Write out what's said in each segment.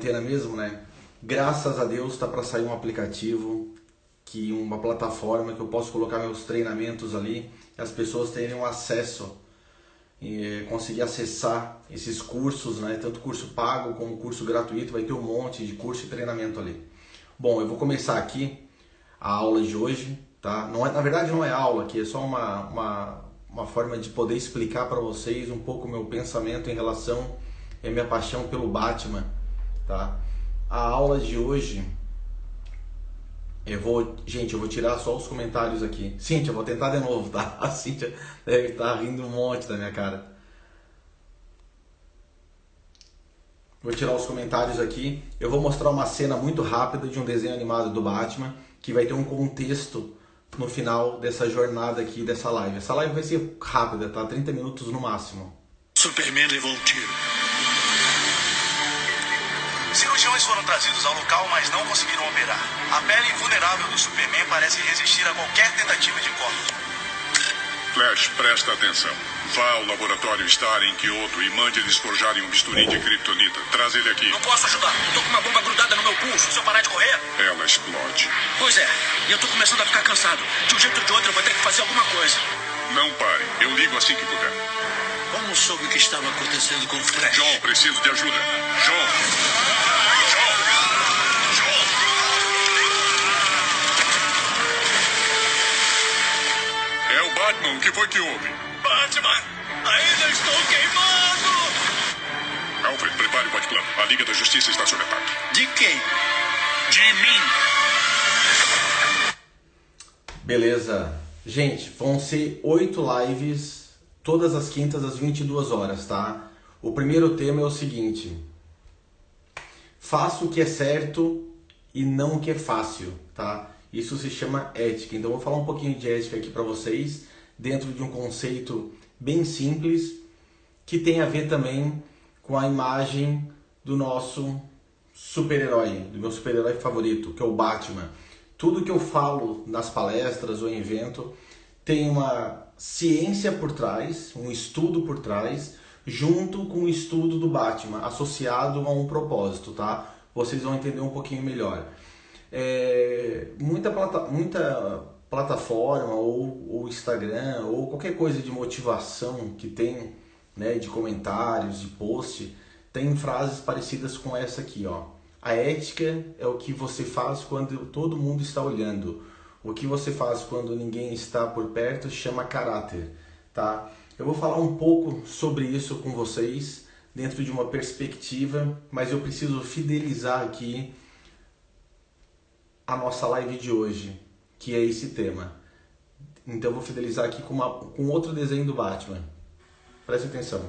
quarentena mesmo, né? Graças a Deus tá para sair um aplicativo, uma plataforma que eu posso colocar meus treinamentos ali e as pessoas terem um acesso e conseguir acessar esses cursos, né? Tanto curso pago como curso gratuito, vai ter um monte de curso e treinamento ali. Bom, eu vou começar aqui a aula de hoje, tá? Não é, na verdade não é aula aqui, é só uma forma de poder explicar para vocês um pouco o meu pensamento em relação à minha paixão pelo Batman, tá? A aula de hoje, eu vou tirar só os comentários aqui. Cíntia, eu vou tentar de novo, tá? A Cíntia deve estar rindo um monte da minha cara. Vou tirar os comentários aqui. Eu vou mostrar uma cena muito rápida de um desenho animado do Batman, que vai ter um contexto no final dessa jornada aqui, dessa live. Essa live vai ser rápida, tá? 30 minutos no máximo. Superman levou um tiro. Cirurgiões foram trazidos ao local, mas não conseguiram operar. A pele invulnerável do Superman parece resistir a qualquer tentativa de corte. Flash, presta atenção. Vá ao laboratório Star em Kyoto e mande eles forjarem um bisturi de kryptonita. Traz ele aqui. Não posso ajudar. Tô com uma bomba grudada no meu pulso. Se eu parar de correr... Ela explode. Pois é. E eu tô começando a ficar cansado. De um jeito ou de outro eu vou ter que fazer alguma coisa. Não pare. Eu ligo assim que puder. Como soube o que estava acontecendo com o Flash? John, preciso de ajuda. John! É o Batman. O que foi que houve? Batman! Ainda estou queimado! Alfred, prepare o bate-plano. A Liga da Justiça está sob ataque. De quem? De mim! Beleza. Gente, vão ser 8 lives todas as quintas às 22 horas, tá? O primeiro tema é o seguinte: faça o que é certo e não o que é fácil, tá? Isso se chama ética. Então eu vou falar um pouquinho de ética aqui para vocês, dentro de um conceito bem simples, que tem a ver também com a imagem do nosso super-herói, do meu super-herói favorito, que é o Batman. Tudo que eu falo nas palestras ou em evento tem uma ciência por trás, um estudo por trás, junto com o estudo do Batman, associado a um propósito, tá? Vocês vão entender um pouquinho melhor. Muita plataforma ou Instagram ou qualquer coisa de motivação que tem, né, de comentários, de post, tem frases parecidas com essa aqui, ó. A ética é o que você faz quando todo mundo está olhando. O que você faz quando ninguém está por perto chama caráter, tá? Eu vou falar um pouco sobre isso com vocês dentro de uma perspectiva, mas eu preciso fidelizar aqui a nossa live de hoje, que é esse tema. Então eu vou fidelizar aqui com outro desenho do Batman. Preste atenção.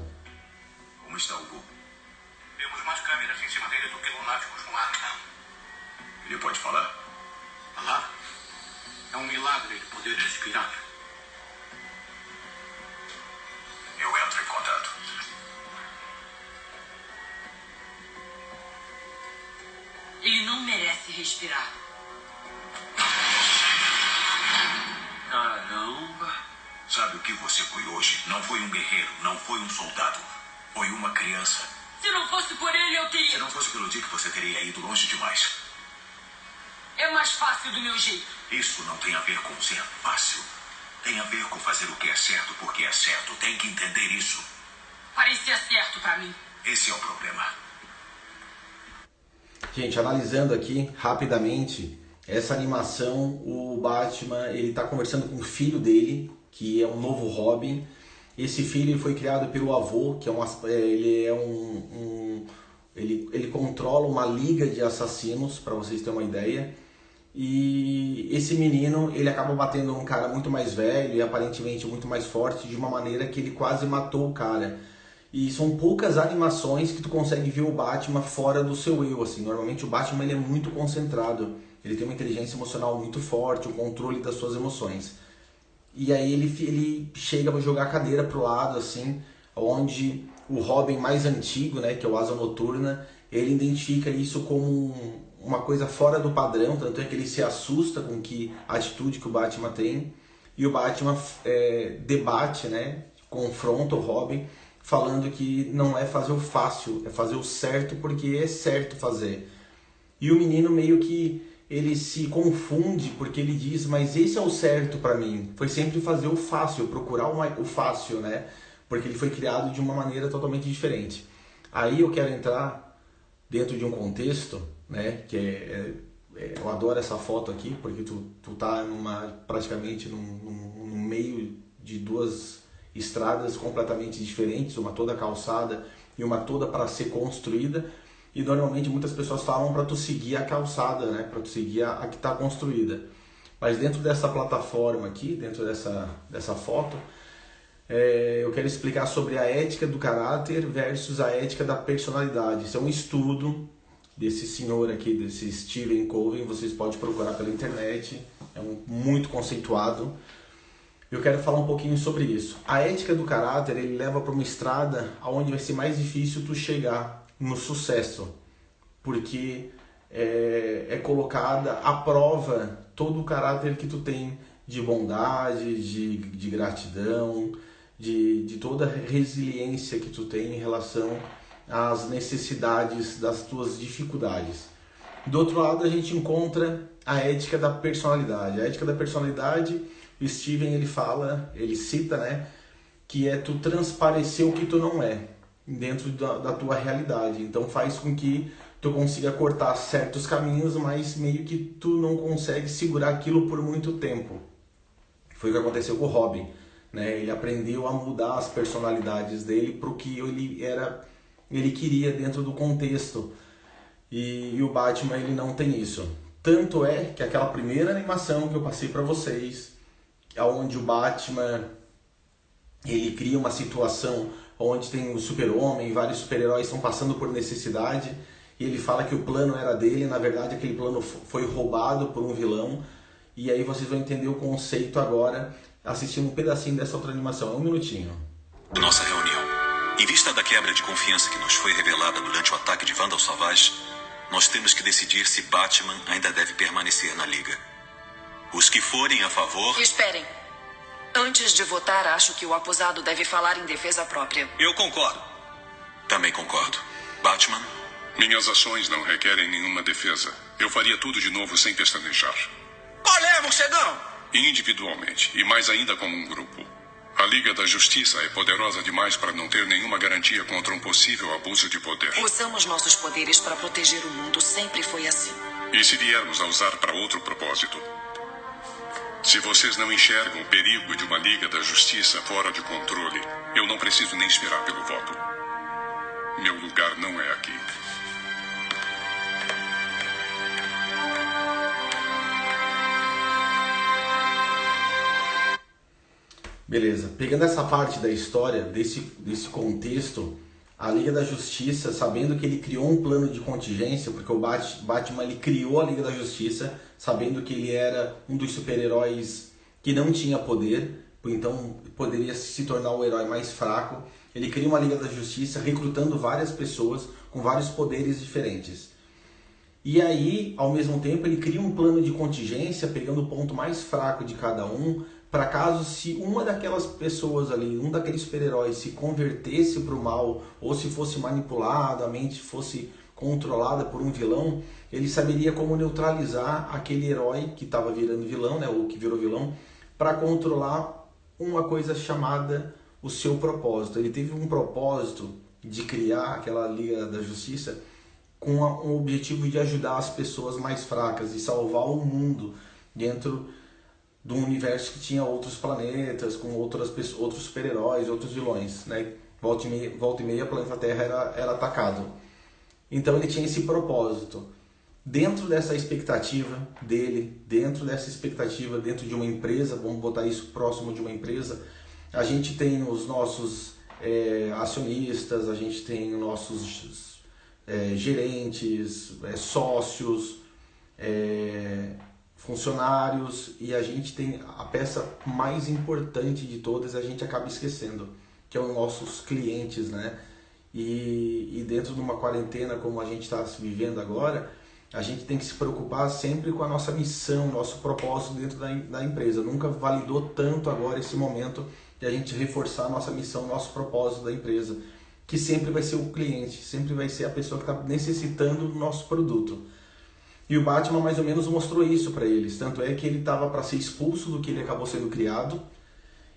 Como está o Gu? Temos mais câmeras em cima dele do que lunáticos no ar. Ele pode falar? Falar? É um milagre ele poder respirar. Eu entro em contato. Ele não merece respirar. Caramba! Sabe o que você foi hoje? Não foi um guerreiro, não foi um soldado. Foi uma criança. Se não fosse por ele, eu Se teria... não fosse pelo Dick, você teria ido longe demais. É mais fácil do meu jeito. Isso não tem a ver com ser fácil. Tem a ver com fazer o que é certo porque é certo. Tem que entender isso. Parecia certo pra mim. Esse é o problema. Gente, analisando aqui rapidamente essa animação, o Batman, ele tá conversando com o filho dele, que é um novo Robin. Esse filho foi criado pelo avô, que ele controla uma liga de assassinos, para vocês terem uma ideia. E esse menino, ele acaba batendo um cara muito mais velho e aparentemente muito mais forte, de uma maneira que ele quase matou o cara. E são poucas animações que tu consegue ver o Batman fora do seu eu, assim. Normalmente o Batman, ele é muito concentrado, ele tem uma inteligência emocional muito forte, o controle das suas emoções. E aí ele chega para jogar a cadeira pro lado, assim, onde o Robin mais antigo, né, que é o Asa Noturna, ele identifica isso como uma coisa fora do padrão, tanto é que ele se assusta com a atitude que o Batman tem, e o Batman debate, né, confronta o Robin, falando que não é fazer o fácil, é fazer o certo porque é certo fazer. E o menino meio que ele se confunde porque ele diz, mas esse é o certo para mim. Foi sempre fazer o fácil, procurar o fácil, né? Porque ele foi criado de uma maneira totalmente diferente. Aí eu quero entrar dentro de um contexto, né? Que eu adoro essa foto aqui, porque tu tá praticamente no meio de duas estradas completamente diferentes, uma toda calçada e uma toda para ser construída. E normalmente muitas pessoas falam para tu seguir a calçada, né? Para tu seguir a que está construída. Mas dentro dessa plataforma aqui, dentro dessa foto, eu quero explicar sobre a ética do caráter versus a ética da personalidade. Isso é um estudo desse senhor aqui, desse Stephen Covey. Vocês podem procurar pela internet, é muito conceituado. Eu quero falar um pouquinho sobre isso. A ética do caráter, ele leva para uma estrada onde vai ser mais difícil tu chegar no sucesso, porque é colocada à prova todo o caráter que tu tem de bondade, de gratidão, de toda a resiliência que tu tem em relação às necessidades das tuas dificuldades. Do outro lado, a gente encontra a ética da personalidade. A ética da personalidade, o Steven ele cita, né, que é tu transparecer o que tu não é dentro da tua realidade. Então faz com que tu consiga cortar certos caminhos, mas meio que tu não consegue segurar aquilo por muito tempo. Foi o que aconteceu com o Robin, né? Ele aprendeu a mudar as personalidades dele para o que ele queria dentro do contexto. E o Batman, ele não tem isso. Tanto é que aquela primeira animação que eu passei para vocês, onde o Batman ele cria uma situação onde tem o Super-Homem, vários super-heróis estão passando por necessidade, e ele fala que o plano era dele, na verdade aquele plano foi roubado por um vilão, e aí vocês vão entender o conceito agora, assistindo um pedacinho dessa outra animação. Um minutinho. Nossa reunião. Em vista da quebra de confiança que nos foi revelada durante o ataque de Vandal Savage, nós temos que decidir se Batman ainda deve permanecer na Liga. Os que forem a favor... Esperem. Antes de votar, acho que o acusado deve falar em defesa própria. Eu concordo. Também concordo. Batman? Minhas ações não requerem nenhuma defesa. Eu faria tudo de novo sem pestanejar. Qual é, morcegão? Individualmente, e mais ainda como um grupo. A Liga da Justiça é poderosa demais para não ter nenhuma garantia contra um possível abuso de poder. Usamos nossos poderes para proteger o mundo. Sempre foi assim. E se viermos a usar para outro propósito? Se vocês não enxergam o perigo de uma Liga da Justiça fora de controle, eu não preciso nem esperar pelo voto. Meu lugar não é aqui. Beleza, pegando essa parte da história, desse contexto, a Liga da Justiça, sabendo que ele criou um plano de contingência, porque o Batman ele criou a Liga da Justiça, sabendo que ele era um dos super-heróis que não tinha poder, então poderia se tornar o herói mais fraco. Ele cria uma Liga da Justiça, recrutando várias pessoas com vários poderes diferentes. E aí, ao mesmo tempo, ele cria um plano de contingência, pegando o ponto mais fraco de cada um, para caso se uma daquelas pessoas ali, um daqueles super-heróis se convertesse para o mal, ou se fosse manipulado, a mente fosse controlada por um vilão, ele saberia como neutralizar aquele herói que estava virando vilão, né, ou que virou vilão, para controlar uma coisa chamada o seu propósito. Ele teve um propósito de criar aquela Liga da Justiça com um objetivo de ajudar as pessoas mais fracas e salvar o mundo dentro de um universo que tinha outros planetas, com outros super-heróis, outros vilões, né? Volta e meia, o planeta Terra era atacado. Então ele tinha esse propósito. Dentro dessa expectativa dele, dentro de uma empresa, vamos botar isso próximo de uma empresa, a gente tem os nossos acionistas, a gente tem os nossos gerentes, sócios, funcionários, e a gente tem a peça mais importante de todas, a gente acaba esquecendo, que é os nossos clientes, né? E dentro de uma quarentena como a gente está vivendo agora, a gente tem que se preocupar sempre com a nossa missão, nosso propósito dentro da empresa. Nunca validou tanto agora esse momento e a gente reforçar a nossa missão, nosso propósito da empresa, que sempre vai ser o cliente, sempre vai ser a pessoa que está necessitando do nosso produto. E o Batman mais ou menos mostrou isso para eles, tanto é que ele estava para ser expulso do que ele acabou sendo criado,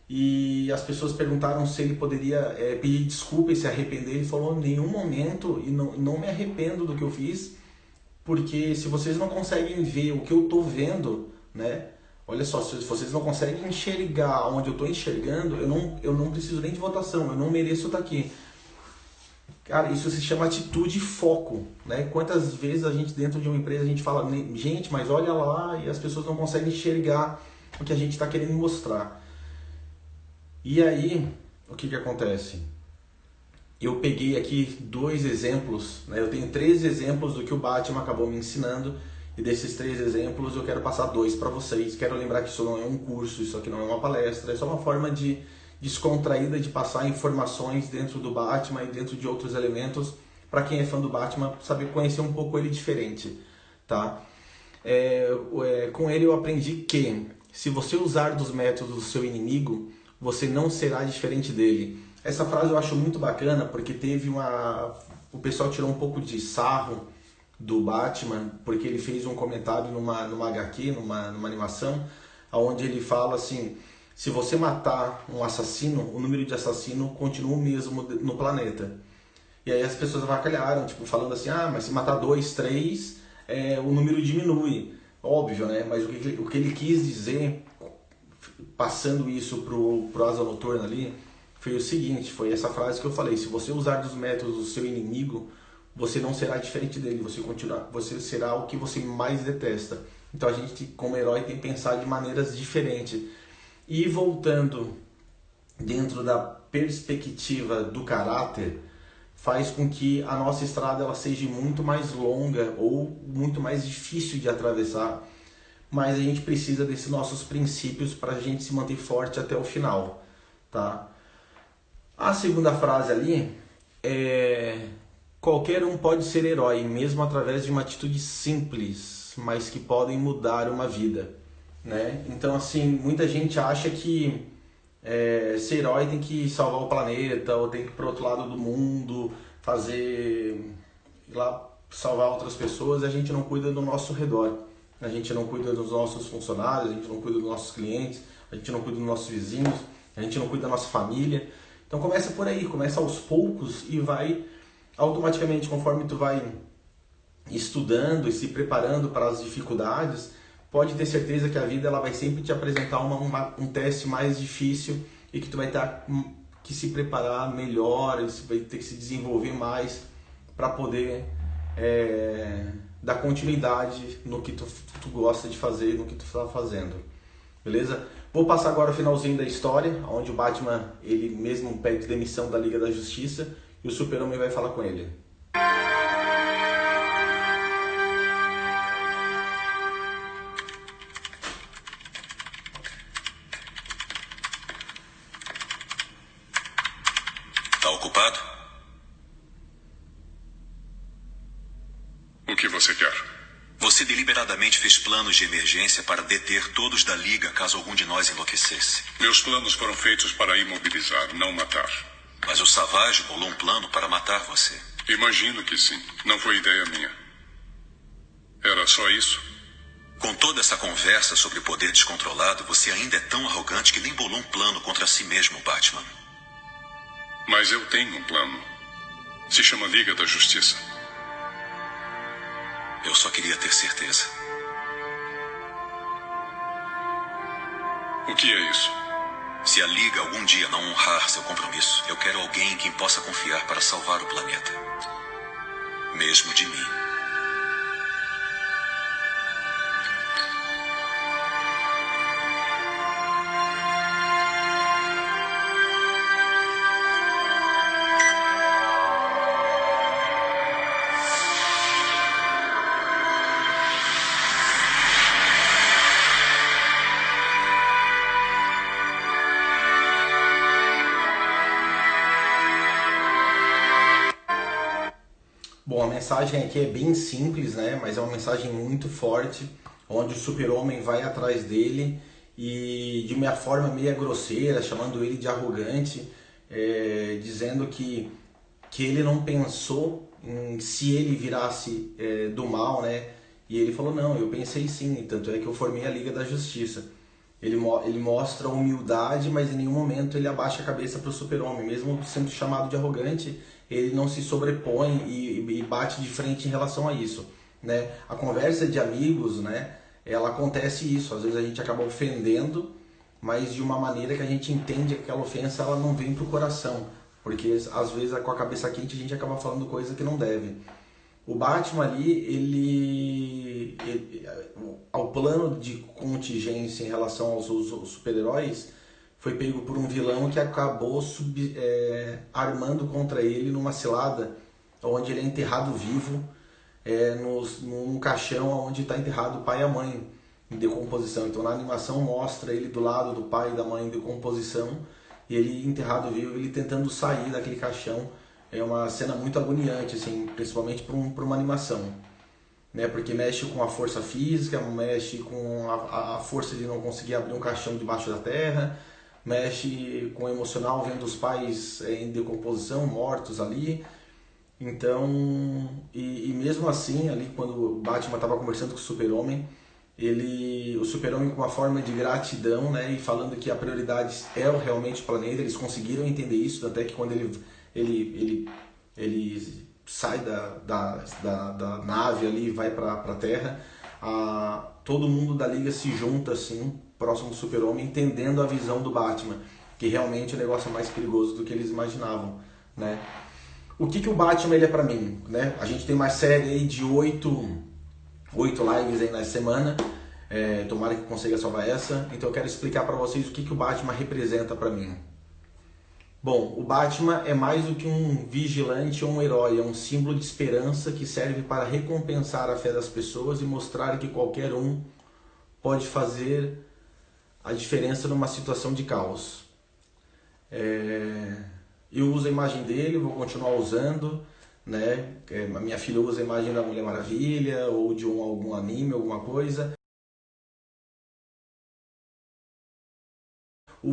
e as pessoas perguntaram se ele poderia pedir desculpa e se arrepender. Ele falou, em nenhum momento, e não me arrependo do que eu fiz, porque se vocês não conseguem ver o que eu estou vendo, né? Olha só, se vocês não conseguem enxergar onde eu estou enxergando, eu não preciso nem de votação, eu não mereço estar aqui. Cara, isso se chama atitude e foco, né? Quantas vezes a gente dentro de uma empresa a gente fala, gente, mas olha lá, e as pessoas não conseguem enxergar o que a gente está querendo mostrar. E aí, o que acontece? Eu peguei aqui 2 exemplos, né? Eu tenho 3 exemplos do que o Batman acabou me ensinando, e desses 3 exemplos eu quero passar 2 para vocês. Quero lembrar que isso não é um curso, isso aqui não é uma palestra, é só uma forma de descontraída de passar informações dentro do Batman e dentro de outros elementos para quem é fã do Batman saber conhecer um pouco ele diferente, tá? Com ele eu aprendi que se você usar dos métodos do seu inimigo, você não será diferente dele. Essa frase eu acho muito bacana porque o pessoal tirou um pouco de sarro do Batman porque ele fez um comentário numa HQ, numa animação, onde ele fala assim: se você matar um assassino, o número de assassino continua o mesmo no planeta. E aí as pessoas avacalharam, tipo, falando assim, mas se matar 2, 3, o número diminui. Óbvio, né? Mas o que ele quis dizer, passando isso pro Asa Noturna ali, foi o seguinte, foi essa frase que eu falei: se você usar dos métodos do seu inimigo, você não será diferente dele, você será o que você mais detesta. Então a gente, como herói, tem que pensar de maneiras diferentes. E voltando dentro da perspectiva do caráter, faz com que a nossa estrada ela seja muito mais longa ou muito mais difícil de atravessar, mas a gente precisa desses nossos princípios para a gente se manter forte até o final, tá? A segunda frase ali é: qualquer um pode ser herói, mesmo através de uma atitude simples, mas que podem mudar uma vida, né? Então, assim, muita gente acha que ser herói tem que salvar o planeta, ou tem que ir para o outro lado do mundo, ir lá salvar outras pessoas. A gente não cuida do nosso redor, a gente não cuida dos nossos funcionários, a gente não cuida dos nossos clientes, a gente não cuida dos nossos vizinhos, a gente não cuida da nossa família. Então começa por aí, começa aos poucos e vai automaticamente, conforme tu vai estudando e se preparando para as dificuldades, pode ter certeza que a vida ela vai sempre te apresentar um teste mais difícil e que tu vai ter que se preparar melhor, você vai ter que se desenvolver mais para poder dar continuidade no que tu gosta de fazer, no que tu está fazendo. Beleza? Vou passar agora o finalzinho da história, onde o Batman ele mesmo pede demissão da Liga da Justiça e o Super-Homem vai falar com ele. Tá ocupado? O que você quer? Você deliberadamente fez planos de emergência para deter todos da Liga caso algum de nós enlouquecesse. Meus planos foram feitos para imobilizar, não matar. Mas o Savage bolou um plano para matar você. Imagino que sim. Não foi ideia minha. Era só isso? Com toda essa conversa sobre poder descontrolado, você ainda é tão arrogante que nem bolou um plano contra si mesmo, Batman. Mas eu tenho um plano. Se chama Liga da Justiça. Eu só queria ter certeza. O que é isso? Se a Liga algum dia não honrar seu compromisso, eu quero alguém em quem possa confiar para salvar o planeta. Mesmo de mim. Bom, a mensagem aqui é bem simples, né? Mas é uma mensagem muito forte, onde o Super-Homem vai atrás dele e de uma forma meio grosseira, chamando ele de arrogante, dizendo que ele não pensou em se ele virasse do mal, né? E ele falou, não, eu pensei sim, tanto é que eu formei a Liga da Justiça. Ele mostra humildade, mas em nenhum momento ele abaixa a cabeça para o super-homem. Mesmo sendo chamado de arrogante, ele não se sobrepõe e bate de frente em relação a isso, né? A conversa de amigos, né, ela acontece isso. Às vezes a gente acaba ofendendo, mas de uma maneira que a gente entende que aquela ofensa ela não vem para o coração. Porque às vezes com a cabeça quente a gente acaba falando coisa que não deve. O Batman ali, ao plano de contingência em relação aos super-heróis, foi pego por um vilão que acabou armando contra ele numa cilada, onde ele é enterrado vivo, num caixão onde está enterrado o pai e a mãe em decomposição. Então na animação mostra ele do lado do pai e da mãe em decomposição, e ele enterrado vivo, ele tentando sair daquele caixão. É uma cena muito agoniante, assim, principalmente para uma animação, né? Porque mexe com a força física, mexe com a força de não conseguir abrir um caixão debaixo da terra, mexe com o emocional vendo os pais em decomposição, mortos ali. Então, e mesmo assim, ali quando o Batman estava conversando com o Super-Homem, o Super-Homem com uma forma de gratidão, né, e falando que a prioridade é realmente o planeta, eles conseguiram entender isso, até que quando ele sai da nave ali e vai para a Terra, todo mundo da Liga se junta assim, próximo do Super-Homem, entendendo a visão do Batman, que realmente o negócio é mais perigoso do que eles imaginavam, né? O que o Batman ele é para mim, né? A gente tem uma série aí de 8 lives aí na semana, tomara que consiga salvar essa. Então eu quero explicar para vocês o que o Batman representa para mim. Bom, o Batman é mais do que um vigilante ou um herói, é um símbolo de esperança que serve para recompensar a fé das pessoas e mostrar que qualquer um pode fazer a diferença numa situação de caos. Eu uso a imagem dele, vou continuar usando, né? A minha filha usa a imagem da Mulher Maravilha ou de algum anime, alguma coisa.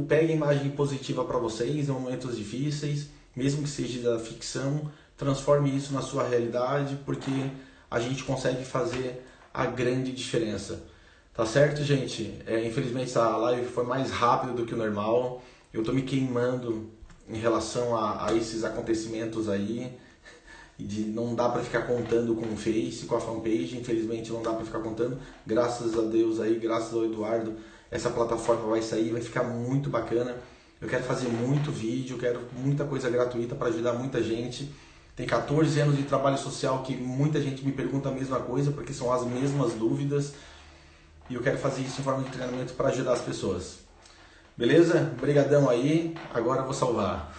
Pegue a imagem positiva para vocês em momentos difíceis, mesmo que seja da ficção, transforme isso na sua realidade, porque a gente consegue fazer a grande diferença. Tá certo, gente? Infelizmente essa live foi mais rápida do que o normal. Eu tô me queimando em relação a esses acontecimentos aí. Não dá para ficar contando com o Face, com a fanpage, infelizmente não dá para ficar contando. Graças a Deus aí, graças ao Eduardo, essa plataforma vai sair, vai ficar muito bacana. Eu quero fazer muito vídeo, quero muita coisa gratuita para ajudar muita gente. Tem 14 anos de trabalho social que muita gente me pergunta a mesma coisa, porque são as mesmas dúvidas. E eu quero fazer isso em forma de treinamento para ajudar as pessoas. Beleza? Obrigadão aí, agora eu vou salvar.